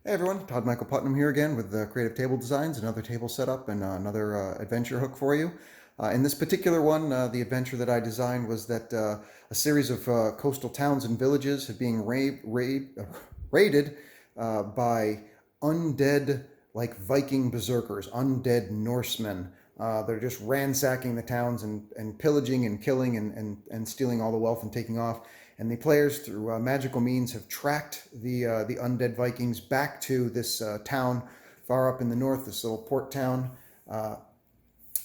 Hey everyone, Todd Michael Putnam here again with Creative Table Designs, another table setup and another adventure hook for you. In this particular one, the adventure that I designed was that a series of coastal towns and villages are being raided by undead, like Viking berserkers, undead Norsemen. They're just ransacking the towns and pillaging and killing and stealing all the wealth and taking off. And the players, through magical means, have tracked the undead Vikings back to this town far up in the north, this little port town. Uh,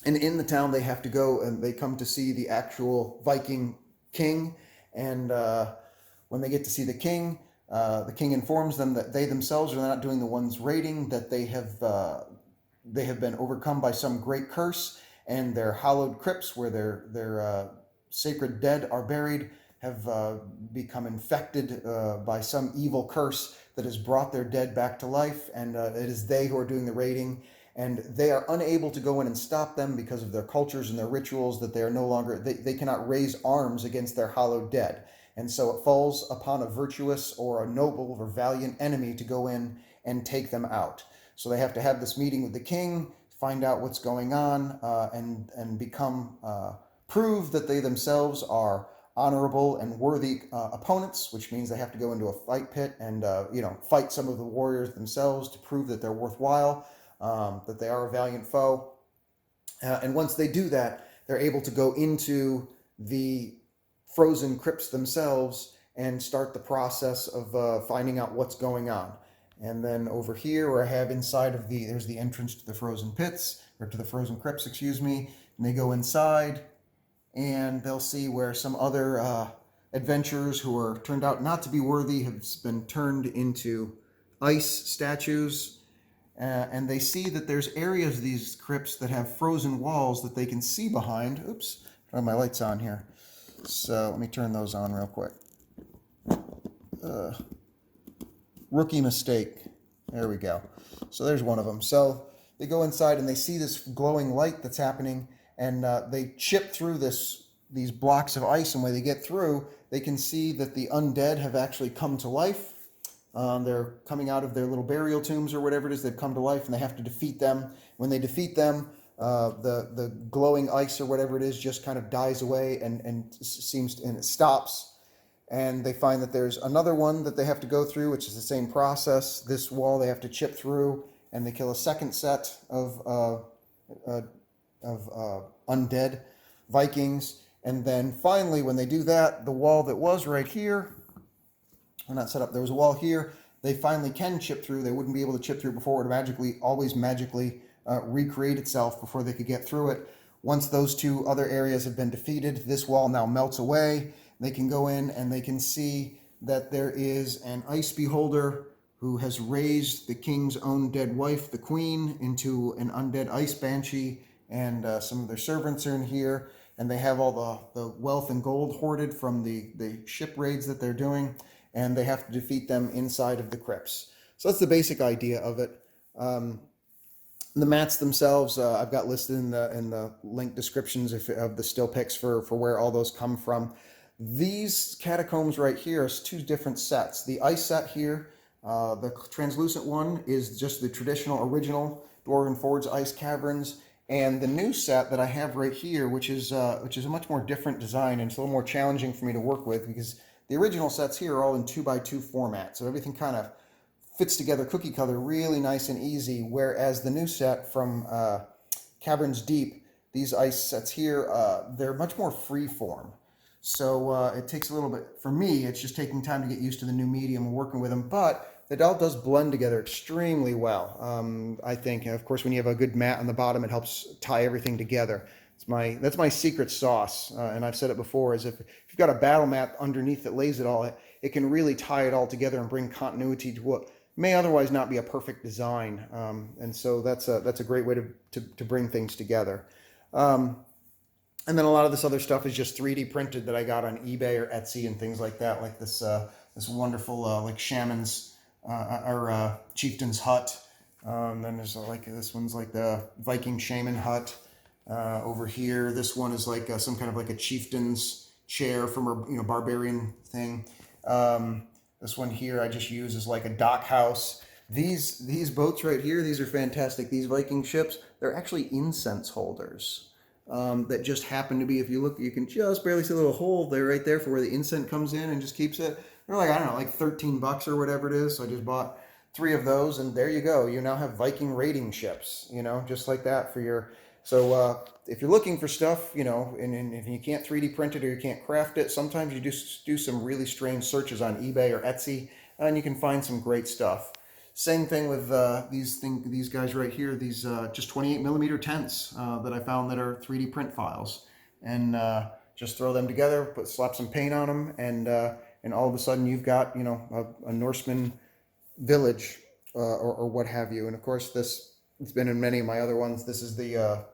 and in the town, they have to go and they come to see the actual Viking king. And when they get to see the king informs them that they themselves are not doing the ones raiding, that they have been overcome by some great curse, and their hallowed crypts, where their sacred dead are buried, have become infected by some evil curse that has brought their dead back to life, and it is they who are doing the raiding. And they are unable to go in and stop them because of their cultures and their rituals, that they are no longer, they cannot raise arms against their hallowed dead. And so it falls upon a virtuous or a noble or valiant enemy to go in and take them out. So they have to have this meeting with the king, find out what's going on, and become prove that they themselves are honorable and worthy opponents, which means they have to go into a fight pit and fight some of the warriors themselves to prove that they're worthwhile, that they are a valiant foe. And once they do that, they're able to go into the frozen crypts themselves and start the process of finding out what's going on. And then over here, where I have inside of there's the entrance to the frozen pits, or to the frozen crypts, excuse me. And they go inside, and they'll see where some other adventurers who are turned out not to be worthy have been turned into ice statues. And they see that there's areas of these crypts that have frozen walls that they can see behind. Oops, I have my lights on here. So let me turn those on real quick. Rookie mistake. There we go. So there's one of them. So they go inside and they see this glowing light that's happening, and they chip through these blocks of ice, and when they get through, they can see that the undead have actually come to life. They're coming out of their little burial tombs or whatever it is. They've come to life, and they have to defeat them. When they defeat them, the glowing ice or whatever it is just kind of dies away and it stops. And they find that there's another one that they have to go through, which is the same process. This wall they have to chip through, and they kill a second set of undead Vikings. And then finally, when they do that, the wall that was right here, or not set up, there was a wall here, they finally can chip through. They wouldn't be able to chip through before. It would always magically recreate itself before they could get through it. Once those two other areas have been defeated, this wall now melts away. They can go in and they can see that there is an ice beholder who has raised the king's own dead wife, the queen, into an undead ice banshee, and some of their servants are in here, and they have all the wealth and gold hoarded from the ship raids that they're doing, and they have to defeat them inside of the crypts. So that's the basic idea of it. The mats themselves, I've got listed in the link descriptions of the still pics for where all those come from. These catacombs right here are two different sets. The ice set here, the translucent one, is just the traditional original Dwarven Forge ice caverns, and the new set that I have right here, which is a much more different design, and it's a little more challenging for me to work with because the original sets here are all in 2x2 format, so everything kind of fits together cookie cutter really nice and easy, whereas the new set from Caverns Deep, these ice sets here, they're much more free form. So it takes a little bit, for me, it's just taking time to get used to the new medium and working with them, but it all does blend together extremely well, I think. And of course, when you have a good mat on the bottom, it helps tie everything together. That's my secret sauce, and I've said it before, is if you've got a battle mat underneath that lays it all, it can really tie it all together and bring continuity to what may otherwise not be a perfect design. And so that's a great way to bring things together. And then a lot of this other stuff is just 3D printed that I got on eBay or Etsy and things like that, like this wonderful like shaman's or chieftain's hut. Then there's like this one's like the Viking shaman hut. Over here, this one is like some kind of like a chieftain's chair from a barbarian thing. This one here I just use as like a dock house. These boats right here, these are fantastic. These Viking ships, they're actually incense holders. That just happen to be, if you look, you can just barely see a little hole there right there for where the incense comes in and just keeps it. They're like, I don't know, like 13 bucks or whatever it is. So I just bought three of those, and there you go. You now have Viking raiding ships, just like that for your. So if you're looking for stuff, and if you can't 3D print it or you can't craft it, sometimes you just do some really strange searches on eBay or Etsy, and you can find some great stuff. Same thing with these guys right here. These just 28 millimeter tents that I found that are 3D print files, and just throw them together, slap some paint on them, and all of a sudden you've got a Norseman village or what have you. And of course, it's been in many of my other ones. This is the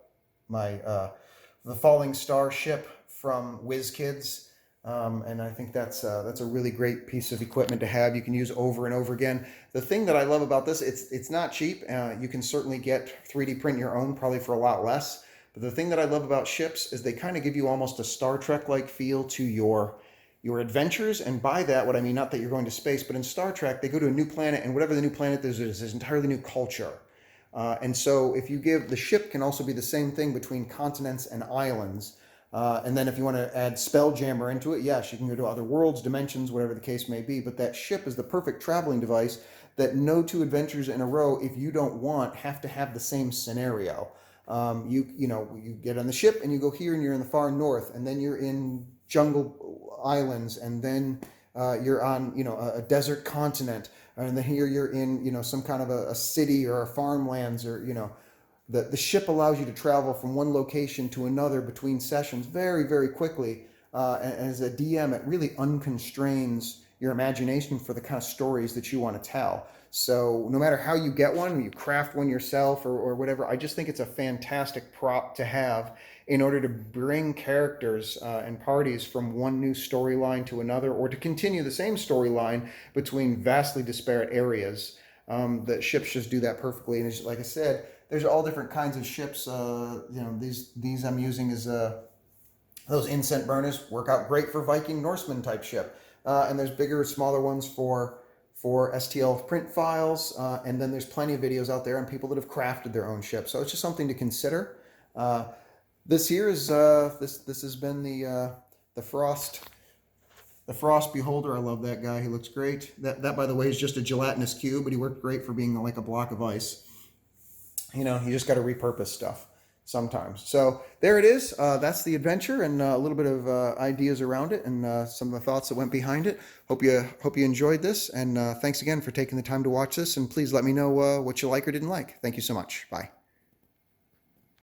Falling Star ship from WizKids. And I think that's a really great piece of equipment to have. You can use over and over again. The thing that I love about this, it's not cheap. You can certainly get 3D print your own, probably for a lot less. But the thing that I love about ships is they kind of give you almost a Star Trek-like feel to your adventures. And by that, what I mean, not that you're going to space, but in Star Trek, they go to a new planet, and whatever the new planet is, there's entirely new culture. And so if you the ship can also be the same thing between continents and islands. And then if you want to add Spelljammer into it, yes, you can go to other worlds, dimensions, whatever the case may be. But that ship is the perfect traveling device that no two adventures in a row, if you don't want, have to have the same scenario. You get on the ship and you go here and you're in the far north, and then you're in jungle islands, and then you're on a desert continent, and then here you're in some kind of a city or a farmlands, or the ship allows you to travel from one location to another between sessions very, very quickly. And as a DM, it really unconstrains your imagination for the kind of stories that you want to tell. So no matter how you get one, you craft one yourself or whatever, I just think it's a fantastic prop to have in order to bring characters and parties from one new storyline to another, or to continue the same storyline between vastly disparate areas. The ships just do that perfectly. And like I said, there's all different kinds of ships. These I'm using as those incense burners work out great for Viking Norseman type ship. And there's bigger, smaller ones for STL print files. And then there's plenty of videos out there on people that have crafted their own ships. So it's just something to consider. This here is this has been the Frost. The Frost Beholder. I love that guy. He looks great. That by the way is just a gelatinous cube, but he worked great for being like a block of ice. You just got to repurpose stuff sometimes. So there it is. That's the adventure, and a little bit of ideas around it, and some of the thoughts that went behind it. Hope you enjoyed this, and thanks again for taking the time to watch this. And please let me know what you like or didn't like. Thank you so much. Bye.